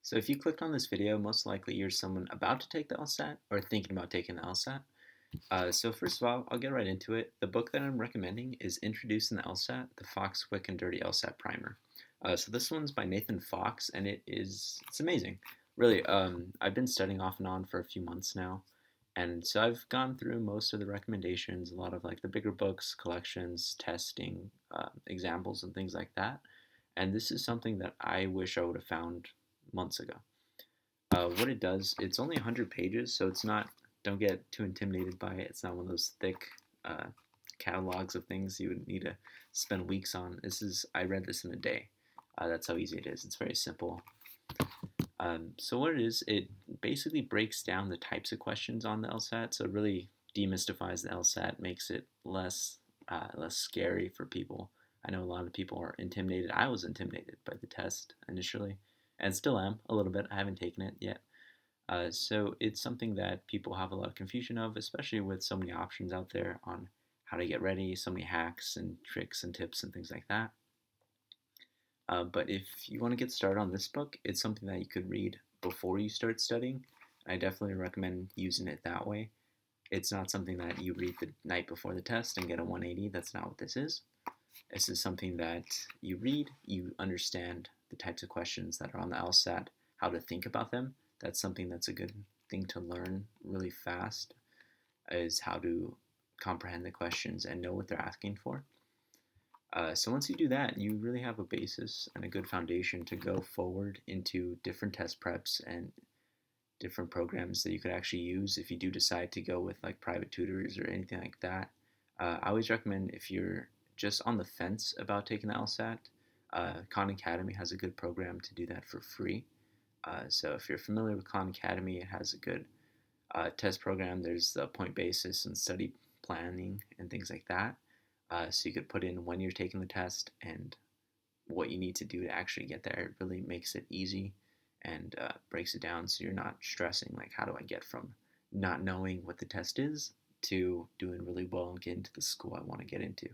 So if you clicked on this video, most likely you're someone about to take the LSAT or thinking about taking the LSAT. So first of all, I'll get right into it. The book that I'm recommending is Introducing the LSAT, the Fox Quick and Dirty LSAT Primer. So this one's by Nathan Fox, and it's amazing. Really, I've been studying off and on for a few months now, and so I've gone through most of the recommendations, a lot of like the bigger books, collections, testing, examples, and things like that. And this is something that I wish I would have found months ago. What it does, it's only 100 pages, so it's not, don't get too intimidated by it. It's not one of those thick uh, catalogs of things you would need to spend weeks on. I read this in a day. That's how easy it is. It's very simple. So what it is, it basically breaks down the types of questions on the LSAT. So it really demystifies the LSAT, makes it less scary for people. I know a lot of people are intimidated. I was intimidated by the test initially, and still am a little bit. I haven't taken it yet. So it's something that people have a lot of confusion of, especially with so many options out there on how to get ready, so many hacks and tricks and tips and things like that. But if you want to get started on this book, it's something that you could read before you start studying. I definitely recommend using it that way. It's not something that you read the night before the test and get a 180. That's not what this is. This is something that you read, you understand the types of questions that are on the LSAT, how to think about them. That's something that's a good thing to learn really fast, is how to comprehend the questions and know what they're asking for. So once you do that, you really have a basis and a good foundation to go forward into different test preps and different programs that you could actually use if you do decide to go with like private tutors or anything like that. I always recommend, if you're just on the fence about taking the LSAT, Khan Academy has a good program to do that for free. So if you're familiar with Khan Academy, it has a good test program. There's the point basis and study planning and things like that. So you could put in when you're taking the test and what you need to do to actually get there. It really makes it easy and breaks it down so you're not stressing, like, how do I get from not knowing what the test is to doing really well and getting to the school I want to get into.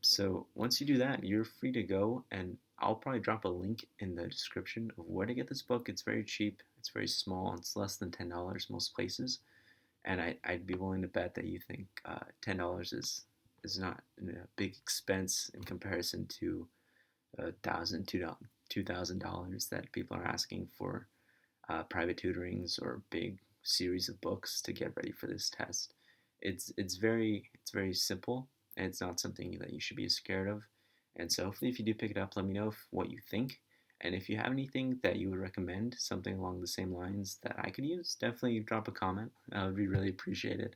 So once you do that, you're free to go, and I'll probably drop a link in the description of where to get this book. It's very cheap, it's very small, it's less than $10 most places, and I'd be willing to bet that you think $10 is not a big expense in comparison to $2,000 that people are asking for private tutorings or big series of books to get ready for this test. It's very simple, and it's not something that you should be scared of. And so hopefully, if you do pick it up, let me know what you think. And if you have anything that you would recommend, something along the same lines that I could use, definitely drop a comment. I would be really appreciated.